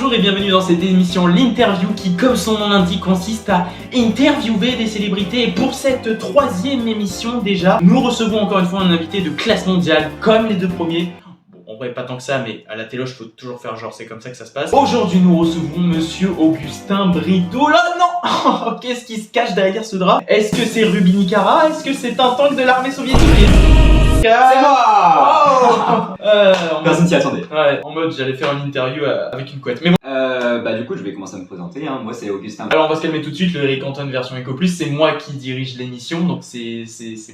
Bonjour et bienvenue dans cette émission L'Interview qui, comme son nom l'indique, consiste à interviewer des célébrités. Et pour cette troisième émission déjà, nous recevons encore une fois un invité de classe mondiale comme les deux premiers. Bon, en vrai pas tant que ça, mais à la téloche faut toujours faire genre c'est comme ça que ça se passe. Aujourd'hui nous recevons monsieur Augustin Bridoul. Oh non. Qu'est-ce qui se cache derrière ce drap? Est-ce que c'est Rubini Kara? Est-ce que c'est un tank de l'armée soviétique? C'est moi. Personne s'y attendait. Ouais, en mode j'allais faire une interview avec une couette. Mais bon. Du coup, je vais commencer à me présenter. Moi, c'est Augustin. Alors, on va se calmer tout de suite. Le Eric Antoine version Eco+, c'est moi qui dirige l'émission. Donc, c'est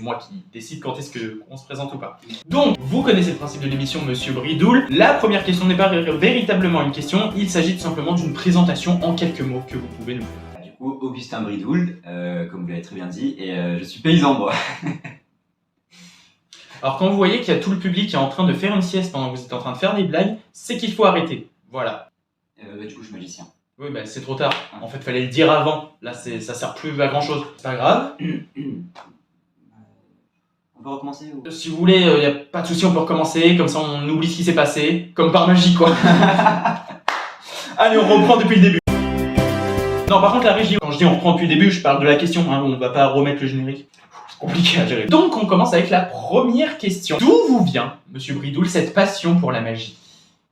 moi qui décide quand est-ce qu'on se présente ou pas. Donc, vous connaissez le principe de l'émission, monsieur Bridoul. La première question n'est pas véritablement une question. Il s'agit tout simplement d'une présentation en quelques mots que vous pouvez nous faire. Du coup, Augustin Bridoul, comme vous l'avez très bien dit, et je suis paysan, moi. Alors quand vous voyez qu'il y a tout le public qui est en train de faire une sieste pendant que vous êtes en train de faire des blagues, c'est qu'il faut arrêter. Voilà. Du coup, je suis magicien. Oui, bah c'est trop tard. En fait, fallait le dire avant. Là, ça sert plus à grand chose. C'est pas grave. On peut recommencer ou... Si vous voulez, y a pas de souci, on peut recommencer. Comme ça, on oublie ce qui s'est passé. Comme par magie, quoi. Allez, on reprend depuis le début. Non, par contre, la régie, quand je dis on reprend depuis le début, je parle de la question. Hein, on va pas remettre le générique. C'est compliqué à gérer. Donc, on commence avec la première question. D'où vous vient, monsieur Bridoul, cette passion pour la magie?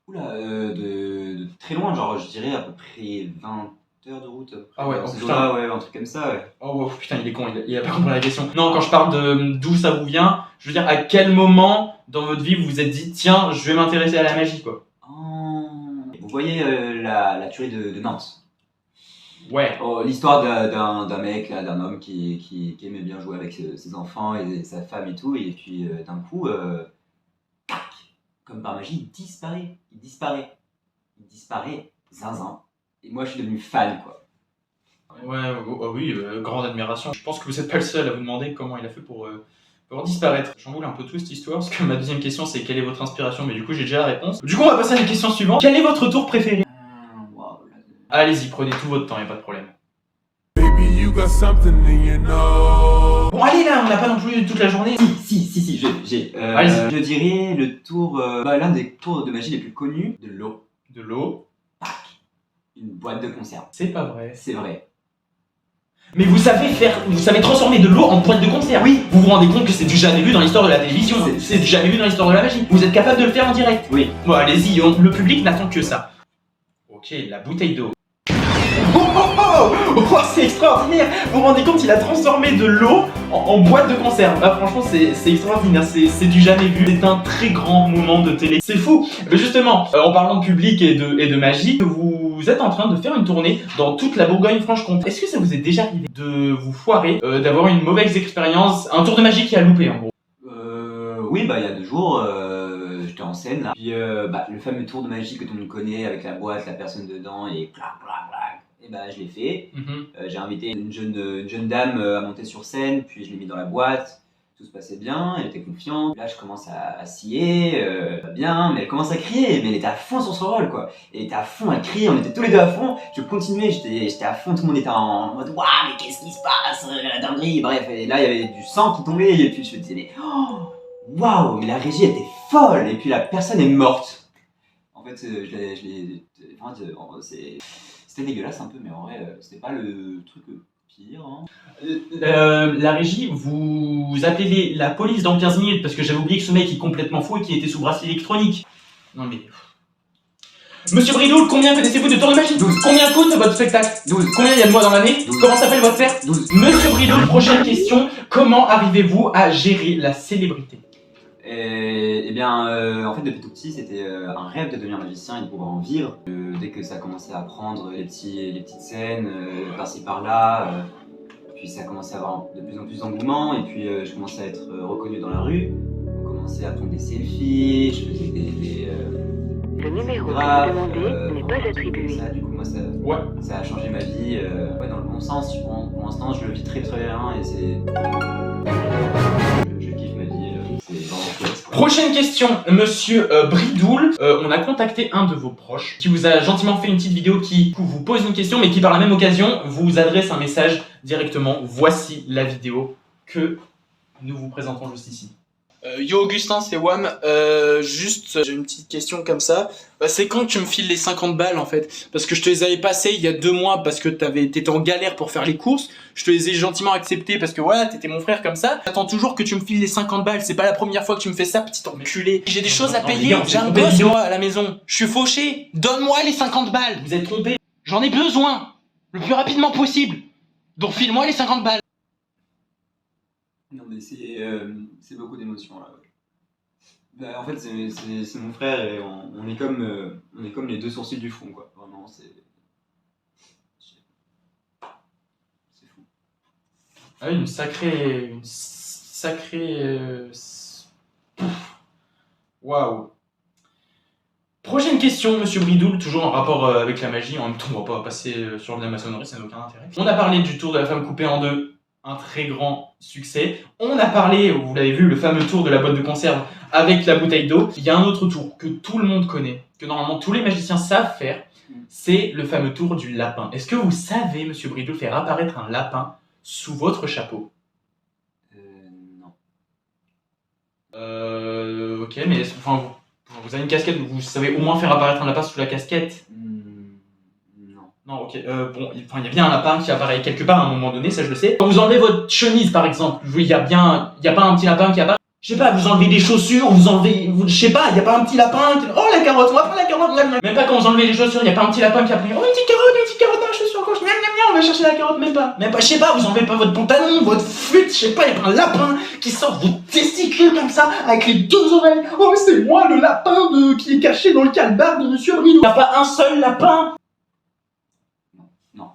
Oula, de très loin, genre, je dirais à peu près 20 heures de route. Ah ouais, oh, putain. Ouais, un truc comme ça, ouais. Oh putain, il est con, il a pas compris la question. Non, quand je parle de d'où ça vous vient, je veux dire, à quel moment dans votre vie vous vous êtes dit, tiens, je vais m'intéresser à la magie, quoi. Vous voyez la tuerie de Nantes? Ouais. Oh, l'histoire d'un mec, d'un homme qui aimait bien jouer avec ses enfants et sa femme et tout, et puis d'un coup, tac, comme par magie, il disparaît, zinzin. Et moi, je suis devenu fan, quoi. Ouais, oui, grande admiration. Je pense que vous n'êtes pas le seul à vous demander comment il a fait pour disparaître. J'emboule un peu tout cette histoire, parce que ma deuxième question, c'est quelle est votre inspiration, mais du coup, j'ai déjà la réponse. Du coup, on va passer à la question suivante. Quel est votre tour préféré? Allez-y, prenez tout votre temps, y a pas de problème. Bon, allez là, on n'a pas non plus toute la journée. Si, j'ai. Je dirais le tour, l'un des tours de magie les plus connus, de l'eau. De l'eau. Tac. Une boîte de conserve. C'est pas vrai. C'est vrai. Mais vous savez transformer de l'eau en boîte de conserve. Oui. Vous vous rendez compte que c'est du jamais vu dans l'histoire de la télévision. C'est du jamais vu dans l'histoire de la magie. Vous êtes capable de le faire en direct. Oui. Bon, allez-y, le public n'attend que ça. Ok, la bouteille d'eau. Oh, c'est extraordinaire! Vous vous rendez compte, il a transformé de l'eau en boîte de conserve. Ah, franchement, c'est extraordinaire, c'est du jamais vu. C'est un très grand moment de télé. C'est fou! Mais justement, en parlant de public et de magie, vous êtes en train de faire une tournée dans toute la Bourgogne-Franche-Comté. Est-ce que ça vous est déjà arrivé de vous foirer, d'avoir une mauvaise expérience, un tour de magie qui a loupé en gros? Oui, il y a 2 jours, j'étais en scène là. Puis le fameux tour de magie que tout le monde connaît avec la boîte, la personne dedans et clac. Et je l'ai fait. J'ai invité une jeune dame à monter sur scène, puis je l'ai mis dans la boîte. Tout se passait bien, elle était confiante. Là, je commence à scier, bien, mais elle commence à crier. Mais elle était à fond sur son rôle, quoi. Elle était à fond, elle criait, on était tous les deux à fond. Je continuais, j'étais à fond, tout le monde était en mode waouh, mais qu'est-ce qui se passe, la dinguerie. Bref, et là, il y avait du sang qui tombait, et puis je me disais, mais waouh, mais la régie était folle. Et puis la personne est morte. En fait, c'était dégueulasse un peu, mais en vrai, c'était pas le truc pire. Hein. La régie, vous appelez la police dans 15 minutes parce que j'avais oublié que ce mec est complètement fou et qu'il était sous bracelet électronique. Non mais... Monsieur Bridoul, combien connaissez-vous de tours de magie? 12. Combien coûte votre spectacle? 12. Combien il y a de mois dans l'année? 12. Comment s'appelle votre père? 12. Monsieur Bridoul, prochaine question. Comment arrivez-vous à gérer la célébrité? En fait, depuis tout petit, c'était un rêve de devenir magicien et de pouvoir en vivre. Dès que ça commençait à prendre les petites scènes, par-ci par-là, puis ça commençait à avoir de plus en plus d'engouement, et puis je commençais à être reconnu dans la rue. On commençait à prendre des selfies, je faisais le numéro que vous demandez n'est pas attribué. Ça, du coup, moi, ça a changé ma vie dans le bon sens. Pour l'instant, je le vis très bien et c'est... Je kiffe ma vie, c'est vraiment chouette. Prochaine question, monsieur Bridoul. On a contacté un de vos proches qui vous a gentiment fait une petite vidéo qui vous pose une question mais qui par la même occasion vous adresse un message directement. Voici la vidéo que nous vous présentons juste ici. Yo Augustin, c'est Wam. Juste, j'ai une petite question comme ça. C'est quand tu me files les 50 balles en fait? Parce que je te les avais passées il y a 2 mois parce que t'étais en galère pour faire les courses. Je te les ai gentiment acceptées parce que voilà, t'étais mon frère comme ça. J'attends toujours que tu me files les 50 balles. C'est pas la première fois que tu me fais ça, petit enculé. J'ai des choses à Non, payer. les gars, J'ai un gosse moi à la maison. Je suis fauché. Donne-moi les 50 balles. Vous êtes trompé. J'en ai besoin. Le plus rapidement possible. Donc file-moi les 50 balles. Non mais c'est beaucoup d'émotions là. Ouais. Bah, en fait c'est mon frère et on est comme les deux sourcils du front quoi. Vraiment c'est fou. Ah oui, une sacrée... Waouh. Prochaine question, monsieur Bridoul, toujours en rapport avec la magie. En même temps, on va pas passer sur de la maçonnerie, ça n'a aucun intérêt. On a parlé du tour de la femme coupée en deux, un très grand succès. On a parlé, vous l'avez vu, le fameux tour de la boîte de conserve avec la bouteille d'eau. Il y a un autre tour que tout le monde connaît, que normalement tous les magiciens savent faire, c'est le fameux tour du lapin. Est-ce que vous savez, monsieur Bridoul, faire apparaître un lapin sous votre chapeau? Non. Ok, mais enfin, vous avez une casquette, vous savez au moins faire apparaître un lapin sous la casquette? Non. Non, ok, bon, il y a bien un lapin qui apparaît quelque part à un moment donné, ça je le sais. Quand vous enlevez votre chemise par exemple, il y a pas un petit lapin qui apparaît? Je sais pas, vous enlevez des chaussures, je sais pas, il y a pas un petit lapin qui... Oh la carotte, on va prendre la carotte, même pas quand vous enlevez les chaussures, il y a pas un petit lapin qui apparaît. Oh une petite carotte dans la chaussure gauche, on va chercher la carotte, même pas, je sais pas, vous enlevez pas votre pantalon, votre flûte, je sais pas, il y a pas un lapin qui sort vos testicules comme ça, avec les 2 oreilles. Oh c'est moi le lapin qui est caché dans le calbar de monsieur Bridoul. Il y a pas un seul lapin. Non.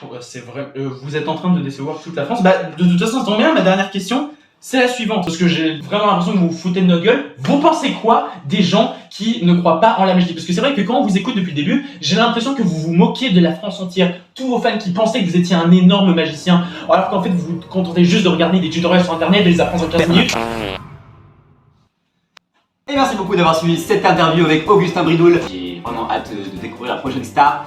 Oh, bah, c'est vrai, vous êtes en train de décevoir toute la France. Bah, de toute façon, ça tombe bien, ma dernière question, c'est la suivante. Parce que j'ai vraiment l'impression que vous vous foutez de notre gueule. Vous pensez quoi des gens qui ne croient pas en la magie? Parce que c'est vrai que quand on vous écoute depuis le début, j'ai l'impression que vous vous moquez de la France entière. Tous vos fans qui pensaient que vous étiez un énorme magicien, alors qu'en fait, vous vous contentez juste de regarder des tutoriels sur internet, de les apprendre en 15 minutes. Et merci beaucoup d'avoir suivi cette interview avec Augustin Bridoul. J'ai vraiment hâte de découvrir la prochaine star.